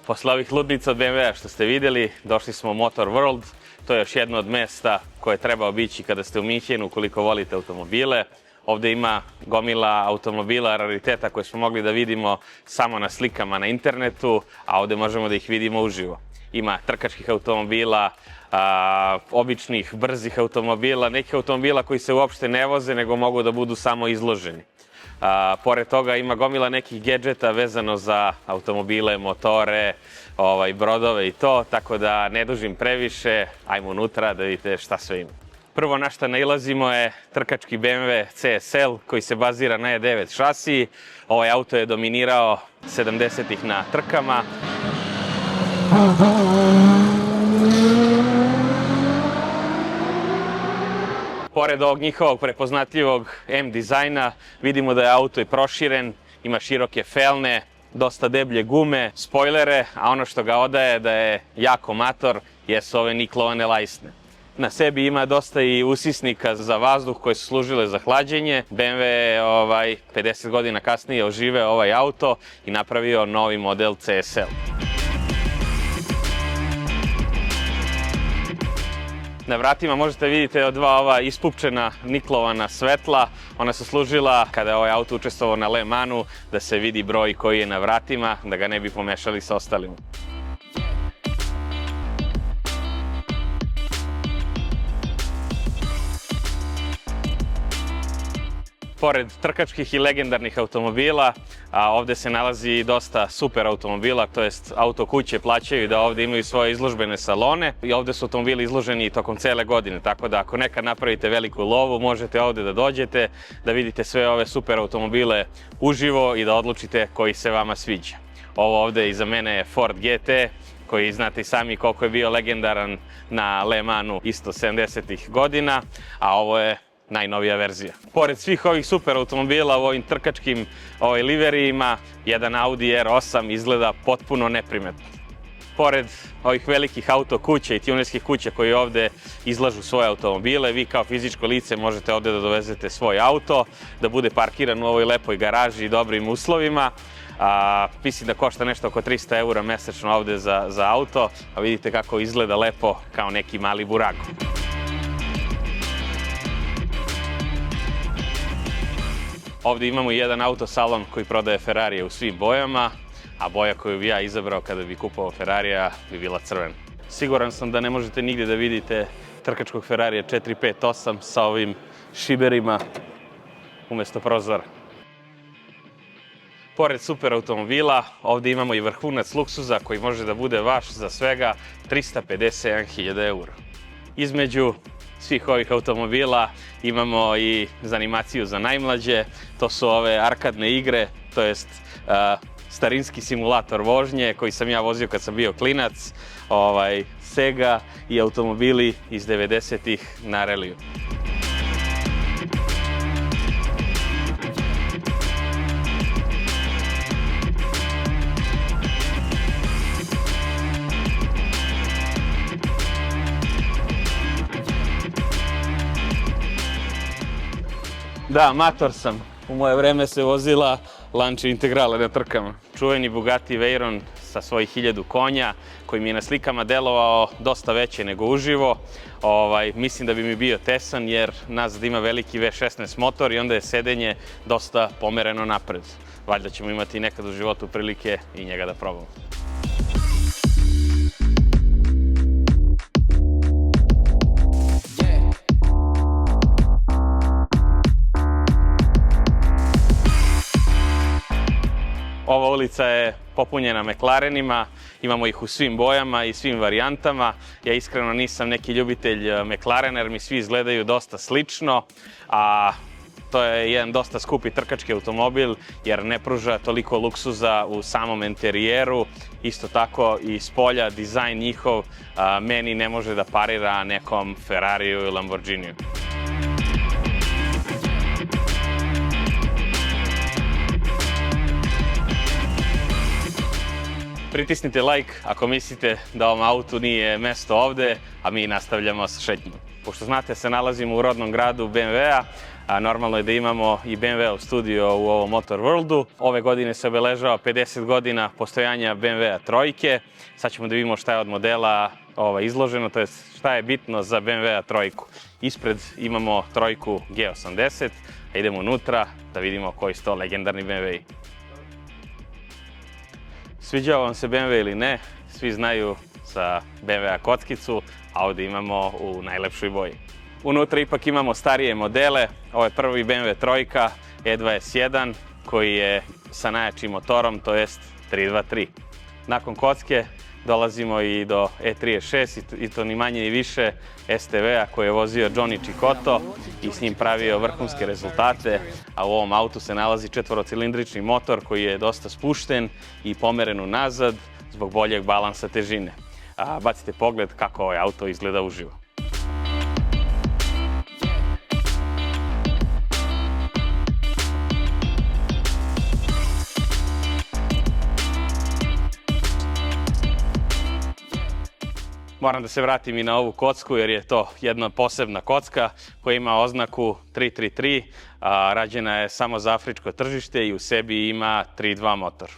Posle ovih ludnica od BMW-a što ste videli, došli smo u Motor World. To je još jedno od mesta koje treba obići kada ste u Minhenu ukoliko volite automobile. Ovde ima gomila automobila, rariteta koje smo mogli da vidimo samo na slikama na internetu, a ovde možemo da ih vidimo uživo. Ima trkačkih automobila, običnih, brzih automobila, nekih automobila koji se uopšte ne voze, nego mogu da budu samo izloženi. Pored toga ima gomila nekih gedžeta vezano za automobile, motore, brodove i to, tako da ne dužim previše, ajmo unutra da vidite šta sve ima. Prvo na šta nailazimo je trkački BMW CSL koji se bazira na E9 šasiji. Ovaj auto je dominirao 70-ih na trkama. Pored ovog njihovog prepoznatljivog M dizajna, vidimo da je auto i proširen, ima široke felne, dosta deblje gume, spojlere, a ono što ga odaje da je jako mator jesu ove niklovane lajsne. Na sebi ima dosta i usisnika za vazduh koje su služile za hlađenje. BMW je 50 godina kasnije oživeo ovaj auto i napravio novi model CSL. Na vratima možete vidjeti dva ova ispupčena niklovana svetla. Ona su služila, kada je ovaj auto učestvovao na Le Mansu, da se vidi broj koji je na vratima, da ga ne bi pomešali sa ostalima. Pored trkačkih i legendarnih automobila, ovde se nalazi dosta super automobila, to jest auto kuće plaćaju da ovde imaju svoje izložbene salone i ovde su automobili izloženi tokom cele godine, tako da ako nekad napravite veliku lovu, možete ovde da dođete, da vidite sve ove super automobile uživo i da odlučite koji se vama sviđa. Ovo ovde iza mene je Ford GT, koji znate i sami koliko je bio legendaran na Le Mansu isto 70-ih godina, a ovo je najnovija verzija. Pored svih ovih super automobila u ovim trkačkim liverijima, jedan Audi R8 izgleda potpuno neprimetno. Pored ovih velikih auto kuća i tunerskih kuća koji ovde izlažu svoje automobile, vi kao fizičko lice možete ovde da dovezete svoj auto, da bude parkiran u ovoj lepoj garaži i dobrim uslovima. Mislim da košta nešto oko 300 € mesečno ovde za auto, a vidite kako izgleda lepo kao neki mali burago. Ovde imamo i jedan autosalon koji prodaje Ferrarije u svim bojama, a boja koju bi ja izabrao kada bi kupovao Ferrarija bi bila crvena. Siguran sam da ne možete nigde da vidite trkačkog Ferrarija 458 sa ovim šiberima umesto prozora. Pored super automobila, ovde imamo i vrhunac luksuza koji može da bude vaš za svega 351.000 €. Između svih ovih automobila imamo i zanimaciju za najmlađe, to su ove arkadne igre, to jest starinski simulator vožnje koji sam ja vozio kad sam bio klinac, Sega i automobili iz 90-ih na reliju. Da, mator sam. U moje vreme se vozila Lancia Integrale na trkama. Čuveni Bugatti Veyron sa svojih 1000 konja, koji mi je na slikama delovao dosta veće nego uživo. Mislim da bi mi bio tesan jer nazad ima veliki V16 motor i onda je sedenje dosta pomereno napred. Valjda ćemo imati nekad u životu prilike i njega da probamo. Ova ulica je popunjena McLarenima, imamo ih u svim bojama i svim varijantama. Ja iskreno nisam neki ljubitelj McLarena jer mi svi izgledaju dosta slično, a to je jedan dosta skupi trkački automobil jer ne pruža toliko luksuza u samom interijeru. Isto tako i spolja, dizajn njihov meni ne može da parira nekom Ferrariju ili Lamborghiniju. Pritisnite like ako mislite da ovom autu nije mesto ovde, a mi nastavljamo sa šetnjom. Pošto znate se nalazimo u rodnom gradu BMW-a, normalno je da imamo i BMW studio u ovom Motor Worldu. Ove godine se obeležava 50 godina postojanja BMW trojke. Sad ćemo da vidimo šta je od modela izloženo, to je šta je bitno za BMW trojku. Ispred imamo trojku G80, a idemo unutra da vidimo koji su to legendarni BMW. Sviđao vam se BMW ili ne, svi znaju za BMW kockicu, a ovdje imamo u najlepšoj boji. Unutra ipak imamo starije modele, ovo je prvi BMW trojka E21 koji je sa najjačim motorom, to jest 323. Nakon kocke dolazimo i do E36 i to ni manje ni više STV-a koji je vozio Johnny Cicotto i s njim pravio vrhunske rezultate, a u ovom autu se nalazi četvorocilindrični motor koji je dosta spušten i pomeren unazad zbog boljeg balansa težine. Bacite pogled kako ovaj auto izgleda uživo. Moram da se vratim i na ovu kocku jer je to jedna posebna kocka koja ima oznaku 333, rađena je samo za afričko tržište i u sebi ima 3.2 motor.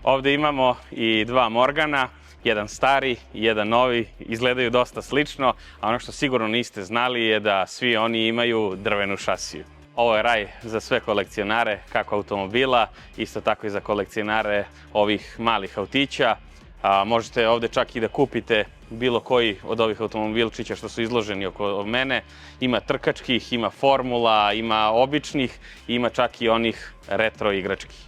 Ovdje imamo i dva Morgana, jedan stari i jedan novi, izgledaju dosta slično, a ono što sigurno niste znali je da svi oni imaju drvenu šasiju. Ovo je raj za sve kolekcionare, kako automobila, isto tako i za kolekcionare ovih malih autića. Možete ovdje čak i da kupite bilo koji od ovih automobilčića što su izloženi oko mene. Ima trkačkih, ima formula, ima običnih, ima čak i onih retro igračkih.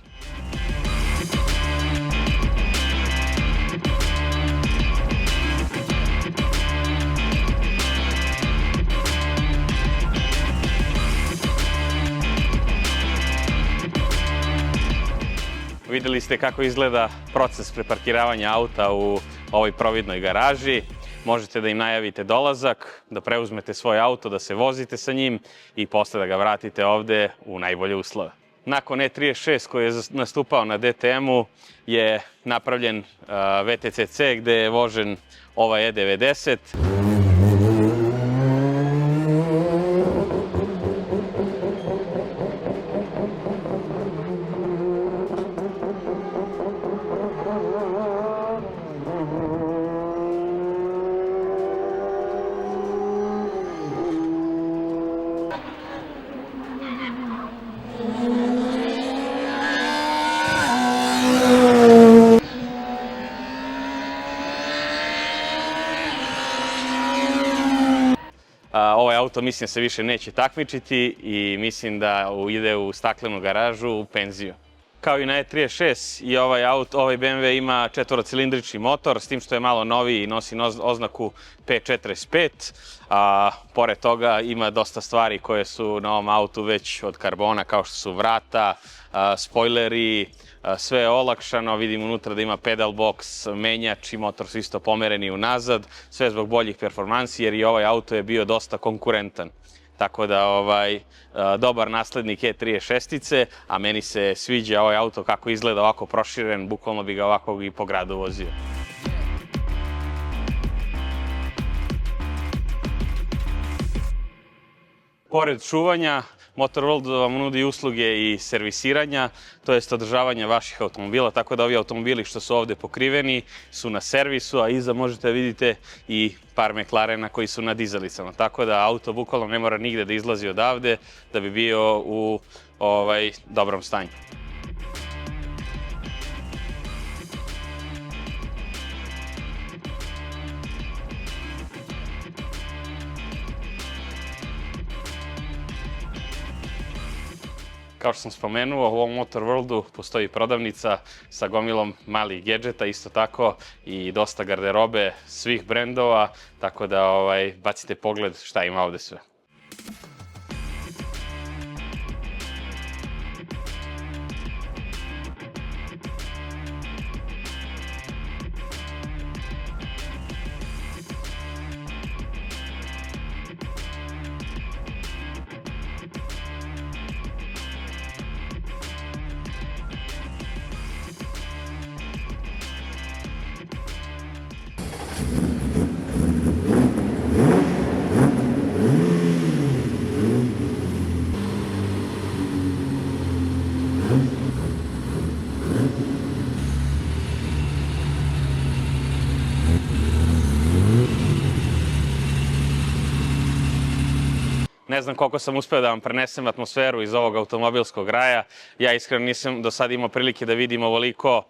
Vidjeli ste kako izgleda proces preparkiravanja auta u ovoj providnoj garaži. Možete da im najavite dolazak, da preuzmete svoj auto, da se vozite sa njim i posle da ga vratite ovde u najbolje uslove. Nakon E36 koji je nastupao na DTM-u je napravljen VTCC gde je vožen ovaj E90. Ovaj auto mislim se više neće takmičiti i mislim da ide u staklenu garažu u penziju. Kao i na E36 i ovaj BMW ima četvorocilindrični motor, s tim što je malo noviji i nosi oznaku P45, a pored toga ima dosta stvari koje su na ovom autu već od karbona, kao što su vrata, spojleri, sve je olakšano, vidim unutra da ima pedal box, menjač i motor su isto pomereni unazad, sve zbog boljih performansi jer i ovaj auto je bio dosta konkurentan. Tako da dobar naslednik E36-ice, a meni se sviđa ovaj auto kako izgleda ovako proširen, bukvalno bi ga ovako i po gradu vozio. Pored čuvanja, Motor World vam nudi usluge i servisiranja, to jest održavanja vaših automobila, tako da ovi automobili što su ovde pokriveni su na servisu, a iza možete vidite i par McLarena koji su na dizalicama. Tako da auto bukvalno ne mora nigde da izlazi odavde da bi bio u dobrom stanju. Kao što sam spomenuo, u ovom Motor Worldu postoji prodavnica sa gomilom malih gedžeta, isto tako i dosta garderobe svih brendova, tako da bacite pogled šta ima ovde sve. Ne znam koliko sam uspeo da vam prenesem atmosferu iz ovog automobilskog raja. Ja iskreno nisam do sad imao prilike da vidim ovoliko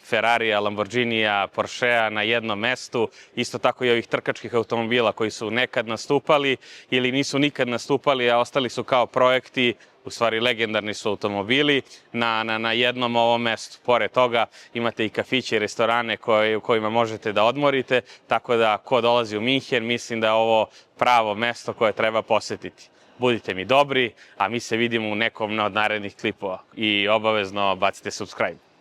Ferrarija, Lamborghinija, Porschea na jednom mestu, isto tako i ovih trkačkih automobila koji su nekad nastupali ili nisu nikad nastupali, a ostali su kao projekti, u stvari legendarni su automobili, na jednom ovom mestu. Pored toga imate i kafiće i restorane u kojima možete da odmorite, tako da ko dolazi u Minhen, mislim da je ovo pravo mesto koje treba posetiti. Budite mi dobri, a mi se vidimo u nekom od narednih klipova i obavezno bacite subscribe.